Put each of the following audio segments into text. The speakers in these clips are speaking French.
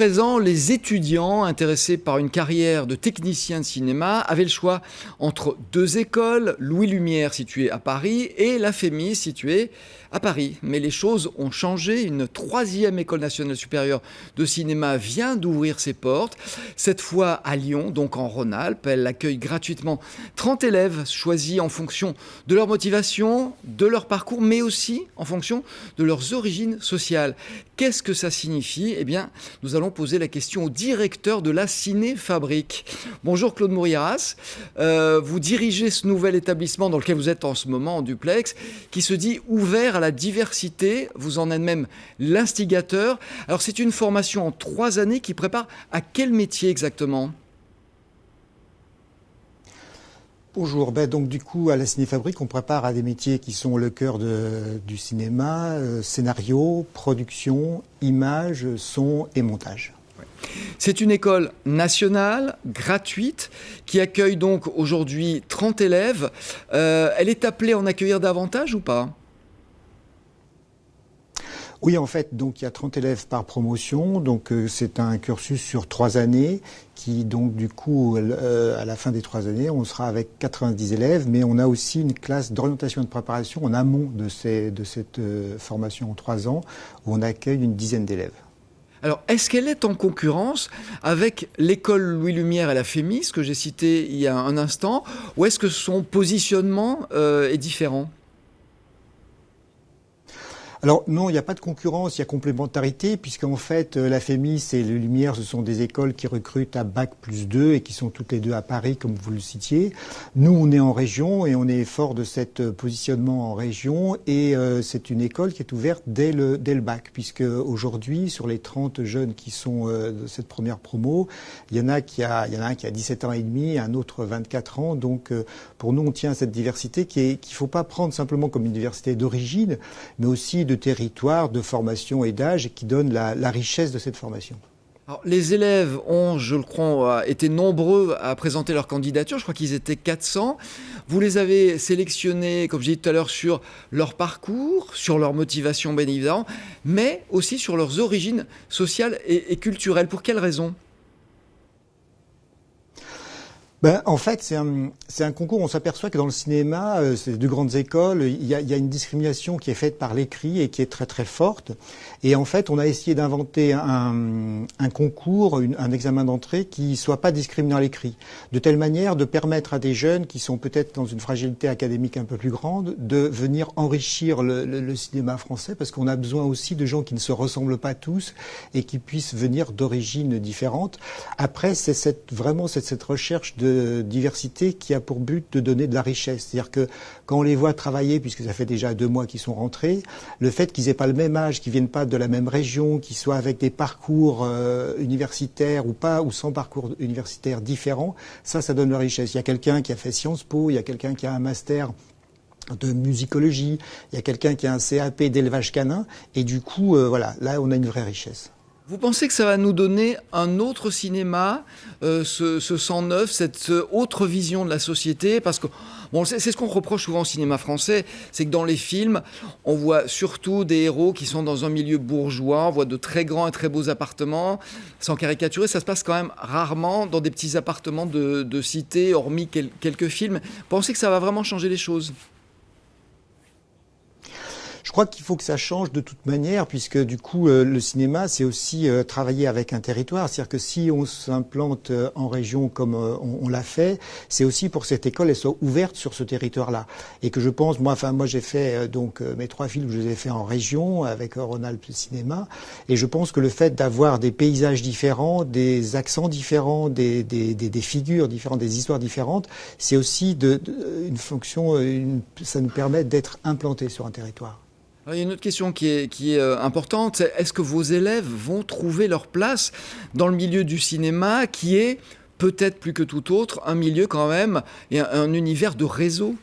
présent, les étudiants intéressés par une carrière de technicien de cinéma avaient le choix entre deux écoles, Louis Lumière située à Paris et la FEMIS située à Paris. Mais les choses ont changé. Une troisième école nationale supérieure de cinéma vient d'ouvrir ses portes. Cette fois à Lyon, donc en Rhône-Alpes. Elle accueille gratuitement 30 élèves choisis en fonction de leur motivation, de leur parcours, mais aussi en fonction de leurs origines sociales. Qu'est-ce que ça signifie ? Eh bien, nous allons poser la question au directeur de la Ciné-Fabrique. Bonjour Claude Mouriras. Vous dirigez ce nouvel établissement dans lequel vous êtes en ce moment en duplex, qui se dit ouvert à la diversité. Vous en êtes même l'instigateur. Alors c'est une formation en 3 années qui prépare à quel métier exactement ? Bonjour, donc du coup à la Ciné-Fabrique on prépare à des métiers qui sont le cœur du cinéma, scénario, production, image, son et montage. C'est une école nationale, gratuite, qui accueille donc aujourd'hui 30 élèves. Elle est appelée à en accueillir davantage ou pas ? Oui, en fait, donc il y a 30 élèves par promotion, donc c'est un cursus sur 3 années qui, donc du coup, à la fin des 3 années, on sera avec 90 élèves, mais on a aussi une classe d'orientation et de préparation en amont de cette formation en 3 ans, où on accueille une dizaine d'élèves. Alors, est-ce qu'elle est en concurrence avec l'école Louis Lumière et la FEMIS, que j'ai citée il y a un instant, ou est-ce que son positionnement est différent ? Alors non, il n'y a pas de concurrence, il y a complémentarité, puisqu'en fait, la FEMIS et les Lumières, ce sont des écoles qui recrutent à Bac+2 et qui sont toutes les deux à Paris, comme vous le citiez. Nous, on est en région et on est fort de cet positionnement en région, et c'est une école qui est ouverte dès le Bac, puisque aujourd'hui, sur les 30 jeunes qui sont de cette première promo, il y en a un qui a 17 ans et demi, un autre 24 ans. Donc pour nous, on tient à cette diversité qu'il ne faut pas prendre simplement comme une diversité d'origine, mais aussi de territoire, de formation et d'âge, et qui donne la richesse de cette formation. Alors, les élèves ont, je le crois, été nombreux à présenter leur candidature. Je crois qu'ils étaient 400. Vous les avez sélectionnés, comme j'ai dit tout à l'heure, sur leur parcours, sur leur motivation, bien évidemment, mais aussi sur leurs origines sociales et culturelles. Pour quelles raisons ? En fait, c'est un concours. On s'aperçoit que dans le cinéma, c'est de grandes écoles, il y a une discrimination qui est faite par l'écrit et qui est très très forte. Et en fait, on a essayé d'inventer un concours, un examen d'entrée qui soit pas discriminant à l'écrit, de telle manière de permettre à des jeunes qui sont peut-être dans une fragilité académique un peu plus grande de venir enrichir le cinéma français, parce qu'on a besoin aussi de gens qui ne se ressemblent pas tous et qui puissent venir d'origines différentes. Après, c'est cette recherche de diversité qui a pour but de donner de la richesse. C'est-à-dire que quand on les voit travailler, puisque ça fait déjà 2 mois qu'ils sont rentrés, le fait qu'ils aient pas le même âge, qu'ils viennent pas de la même région, qu'ils soient avec des parcours universitaires ou pas, ou sans parcours universitaire différents, ça donne de la richesse. Il y a quelqu'un qui a fait Sciences Po, il y a quelqu'un qui a un master de musicologie, il y a quelqu'un qui a un CAP d'élevage canin, et du coup, voilà, là on a une vraie richesse. Vous pensez que ça va nous donner un autre cinéma, ce sang neuf, cette autre vision de la société ? Parce que c'est ce qu'on reproche souvent au cinéma français, c'est que dans les films, on voit surtout des héros qui sont dans un milieu bourgeois, on voit de très grands et très beaux appartements. Sans caricaturer, ça se passe quand même rarement dans des petits appartements de cité, hormis quelques films. Pensez que ça va vraiment changer les choses ? Je crois qu'il faut que ça change de toute manière, puisque du coup, le cinéma, c'est aussi travailler avec un territoire. C'est-à-dire que si on s'implante en région comme on l'a fait, c'est aussi pour que cette école elle soit ouverte sur ce territoire-là. Et que je pense, moi j'ai fait donc mes 3 films, je les ai faits en région avec Rhône-Alpes Cinéma. Et je pense que le fait d'avoir des paysages différents, des accents différents, des figures différentes, des histoires différentes, c'est aussi une fonction, ça nous permet d'être implantés sur un territoire. Alors, il y a une autre question qui est importante, c'est est-ce que vos élèves vont trouver leur place dans le milieu du cinéma qui est, peut-être plus que tout autre, un milieu quand même et un univers de réseau ?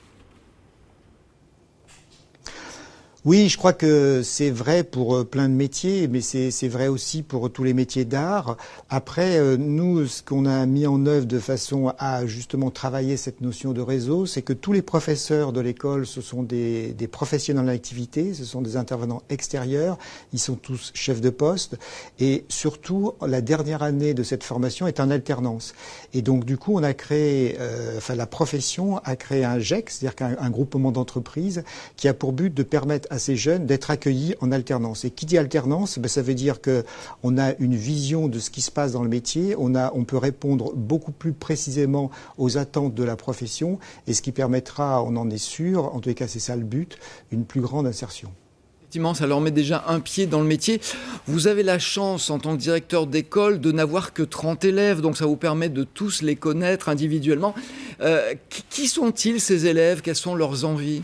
Oui, je crois que c'est vrai pour plein de métiers, mais c'est vrai aussi pour tous les métiers d'art. Après, nous, ce qu'on a mis en œuvre de façon à justement travailler cette notion de réseau, c'est que tous les professeurs de l'école, ce sont des professionnels en activité, ce sont des intervenants extérieurs, ils sont tous chefs de poste, et surtout, la dernière année de cette formation est en alternance. Et donc, du coup, on a créé, la profession a créé un GEC, c'est-à-dire qu'un groupement d'entreprises qui a pour but de permettre à ces jeunes d'être accueillis en alternance. Et qui dit alternance, ça veut dire qu'on a une vision de ce qui se passe dans le métier, on peut répondre beaucoup plus précisément aux attentes de la profession, et ce qui permettra, on en est sûr, en tous les cas c'est ça le but, une plus grande insertion. Effectivement, ça leur met déjà un pied dans le métier. Vous avez la chance, en tant que directeur d'école, de n'avoir que 30 élèves, donc ça vous permet de tous les connaître individuellement. Qui sont-ils, ces élèves? Quelles sont leurs envies?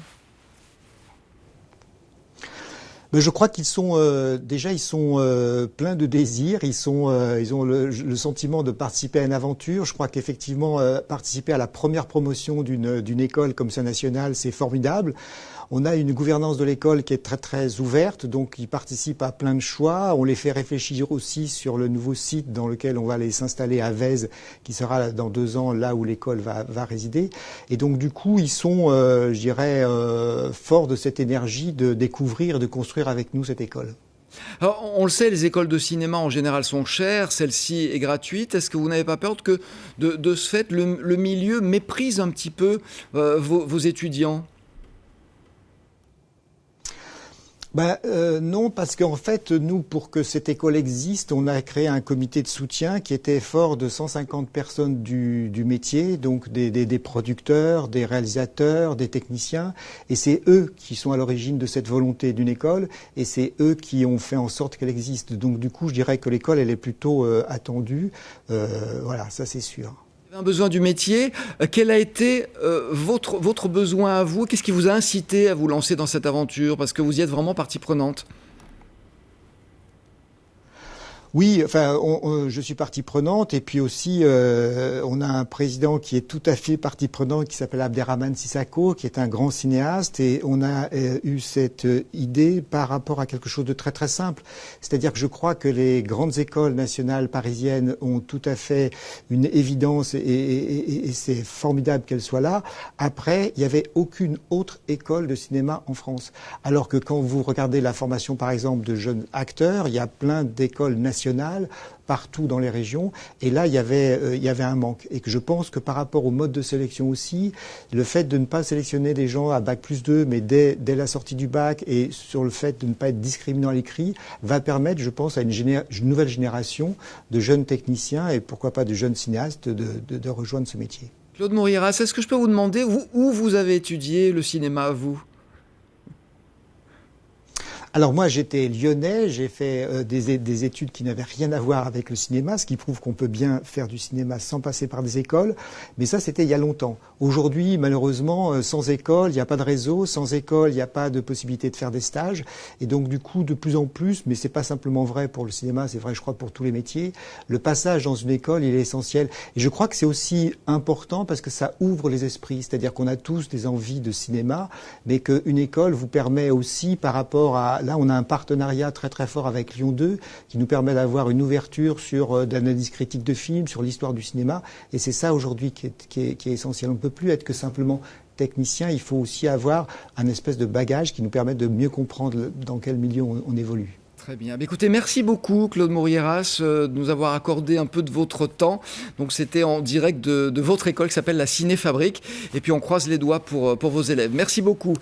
Mais je crois qu'ils sont déjà ils sont pleins de désirs. Ils ont le sentiment de participer à une aventure. Je crois qu'effectivement participer à la première promotion d'une école comme ça nationale, c'est formidable. On a une gouvernance de l'école qui est très très ouverte, donc ils participent à plein de choix. On les fait réfléchir aussi sur le nouveau site dans lequel on va aller s'installer à Vèze, qui sera dans 2 ans là où l'école va résider. Et donc du coup, ils sont, je dirais, forts de cette énergie de découvrir, de construire avec nous cette école. Alors, on le sait, les écoles de cinéma en général sont chères, celle-ci est gratuite. Est-ce que vous n'avez pas peur que de ce fait, le milieu méprise un petit peu vos étudiants? Non, parce qu'en fait, nous, pour que cette école existe, on a créé un comité de soutien qui était fort de 150 personnes du métier, donc des producteurs, des réalisateurs, des techniciens, et c'est eux qui sont à l'origine de cette volonté d'une école, et c'est eux qui ont fait en sorte qu'elle existe. Donc du coup, je dirais que l'école, elle est plutôt attendue. Voilà, ça c'est sûr. Un besoin du métier. Quel a été votre besoin à vous? Qu'est-ce qui vous a incité à vous lancer dans cette aventure? Parce que vous y êtes vraiment partie prenante. Oui, je suis partie prenante et puis aussi on a un président qui est tout à fait partie prenante qui s'appelle Abderrahmane Sissako, qui est un grand cinéaste et on a eu cette idée par rapport à quelque chose de très très simple. C'est-à-dire que je crois que les grandes écoles nationales parisiennes ont tout à fait une évidence et c'est formidable qu'elles soient là. Après, il n'y avait aucune autre école de cinéma en France. Alors que quand vous regardez la formation par exemple de jeunes acteurs, il y a plein d'écoles nationales partout dans les régions et là il y avait un manque et que je pense que par rapport au mode de sélection aussi, le fait de ne pas sélectionner des gens à bac+2 mais dès la sortie du bac et sur le fait de ne pas être discriminant à l'écrit va permettre, je pense, à une nouvelle génération de jeunes techniciens et pourquoi pas de jeunes cinéastes de rejoindre ce métier. Claude Mouriéras, est-ce que je peux vous demander où vous avez étudié le cinéma, vous? Alors moi j'étais lyonnais, j'ai fait des études qui n'avaient rien à voir avec le cinéma, ce qui prouve qu'on peut bien faire du cinéma sans passer par des écoles, mais ça c'était il y a longtemps. Aujourd'hui malheureusement sans école il n'y a pas de réseau, sans école il n'y a pas de possibilité de faire des stages et donc du coup de plus en plus, mais c'est pas simplement vrai pour le cinéma, c'est vrai je crois pour tous les métiers, le passage dans une école il est essentiel et je crois que c'est aussi important parce que ça ouvre les esprits, c'est-à-dire qu'on a tous des envies de cinéma, mais qu'une école vous permet aussi par rapport à là, on a un partenariat très très fort avec Lyon 2 qui nous permet d'avoir une ouverture sur de l'analyse critique de films, sur l'histoire du cinéma. Et c'est ça aujourd'hui qui est essentiel. On ne peut plus être que simplement technicien. Il faut aussi avoir un espèce de bagage qui nous permet de mieux comprendre dans quel milieu on évolue. Très bien. Écoutez, merci beaucoup Claude Mouriéras de nous avoir accordé un peu de votre temps. Donc c'était en direct de votre école qui s'appelle la Ciné Fabrique. Et puis on croise les doigts pour vos élèves. Merci beaucoup.